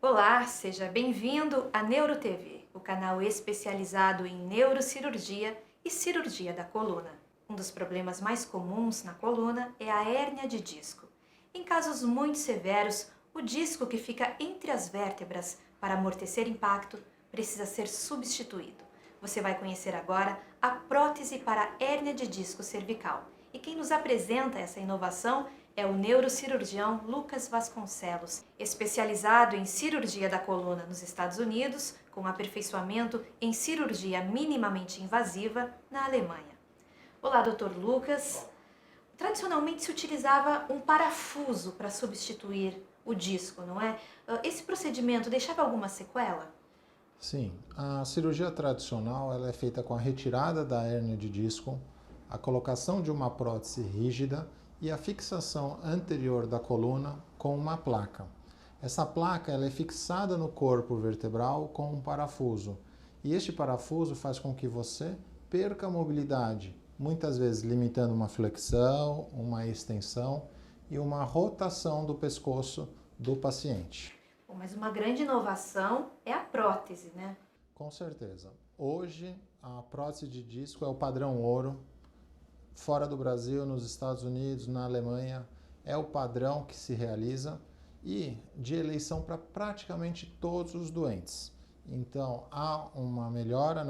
Olá, seja bem-vindo à NeuroTV, o canal especializado em neurocirurgia e cirurgia da coluna. Um dos problemas mais comuns na coluna é a hérnia de disco. Em casos muito severos, o disco que fica entre as vértebras para amortecer impacto precisa ser substituído. Você vai conhecer agora a prótese para hérnia de disco cervical. E quem nos apresenta essa inovação é o neurocirurgião Lucas Vasconcelos, especializado em cirurgia da coluna nos Estados Unidos, com aperfeiçoamento em cirurgia minimamente invasiva na Alemanha. Olá, Dr. Lucas. Tradicionalmente se utilizava um parafuso para substituir o disco, não é? Esse procedimento deixava alguma sequela? Sim, a cirurgia tradicional ela é feita com a retirada da hérnia de disco, a colocação de uma prótese rígida e a fixação anterior da coluna com uma placa. Essa placa ela é fixada no corpo vertebral com um parafuso e este parafuso faz com que você perca a mobilidade, muitas vezes limitando uma flexão, uma extensão e uma rotação do pescoço do paciente. Bom, mas uma grande inovação é a prótese, né? Com certeza. Hoje, a prótese de disco é o padrão ouro. Fora do Brasil, nos Estados Unidos, na Alemanha, é o padrão que se realiza e de eleição para praticamente todos os doentes. Então, há uma melhora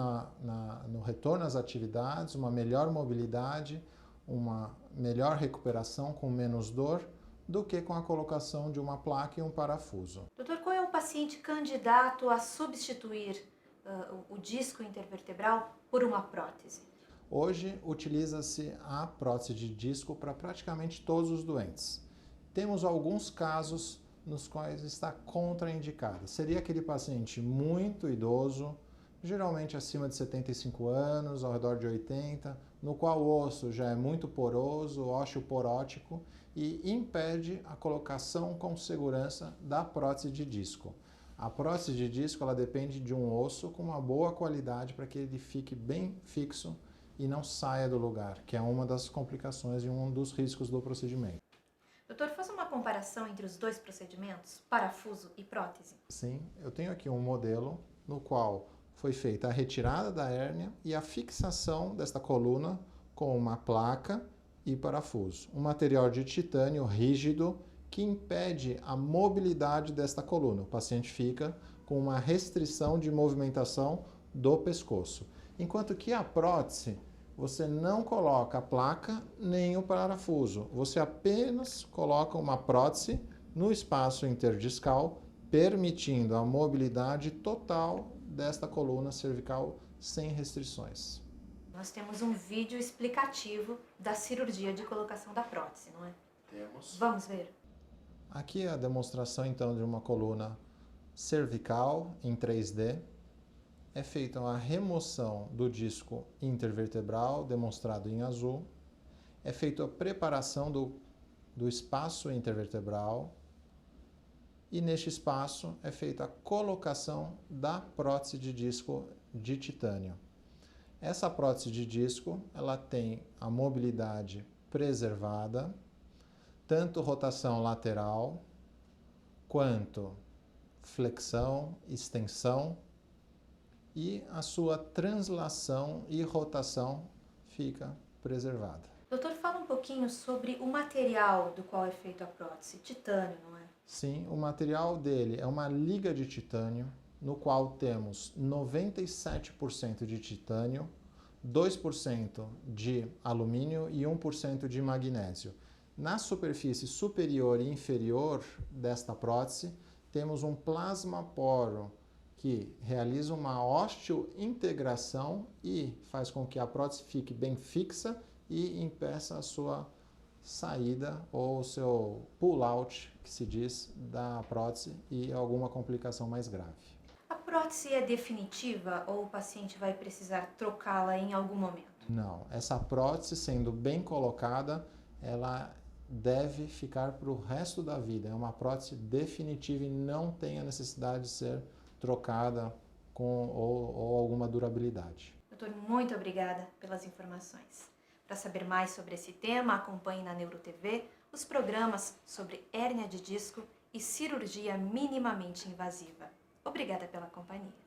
no retorno às atividades, uma melhor mobilidade, uma melhor recuperação com menos dor do que com a colocação de uma placa e um parafuso. Doutor, qual é o paciente candidato a substituir o disco intervertebral por uma prótese? Hoje, utiliza-se a prótese de disco para praticamente todos os doentes. Temos alguns casos nos quais está contraindicada. Seria aquele paciente muito idoso, geralmente acima de 75 anos, ao redor de 80, no qual o osso já é muito poroso, osteoporótico, e impede a colocação com segurança da prótese de disco. A prótese de disco ela depende de um osso com uma boa qualidade para que ele fique bem fixo e não saia do lugar, que é uma das complicações e um dos riscos do procedimento. Doutor, faça uma comparação entre os dois procedimentos, parafuso e prótese. Sim, eu tenho aqui um modelo no qual foi feita a retirada da hérnia e a fixação desta coluna com uma placa e parafuso. Um material de titânio rígido que impede a mobilidade desta coluna. O paciente fica com uma restrição de movimentação do pescoço. Enquanto que a prótese, você não coloca a placa nem o parafuso. Você apenas coloca uma prótese no espaço interdiscal, permitindo a mobilidade total desta coluna cervical sem restrições. Nós temos um vídeo explicativo da cirurgia de colocação da prótese, não é? Temos. Vamos ver? Aqui é a demonstração então de uma coluna cervical em 3D. É feita a remoção do disco intervertebral, demonstrado em azul. É feita a preparação do espaço intervertebral. E neste espaço é feita a colocação da prótese de disco de titânio. Essa prótese de disco ela tem a mobilidade preservada, tanto rotação lateral, quanto flexão, extensão, e a sua translação e rotação fica preservada. Doutor, fala um pouquinho sobre o material do qual é feito a prótese, titânio, não é? Sim, o material dele é uma liga de titânio, no qual temos 97% de titânio, 2% de alumínio e 1% de magnésio. Na superfície superior e inferior desta prótese, temos um plasma poro que realiza uma osteointegração e faz com que a prótese fique bem fixa e impeça a sua saída ou o seu pull-out, que se diz, da prótese e alguma complicação mais grave. A prótese é definitiva ou o paciente vai precisar trocá-la em algum momento? Não, essa prótese sendo bem colocada, ela deve ficar para o resto da vida. É uma prótese definitiva e não tem a necessidade de ser trocada ou alguma durabilidade. Doutor, muito obrigada pelas informações. Para saber mais sobre esse tema, acompanhe na NeuroTV os programas sobre hérnia de disco e cirurgia minimamente invasiva. Obrigada pela companhia.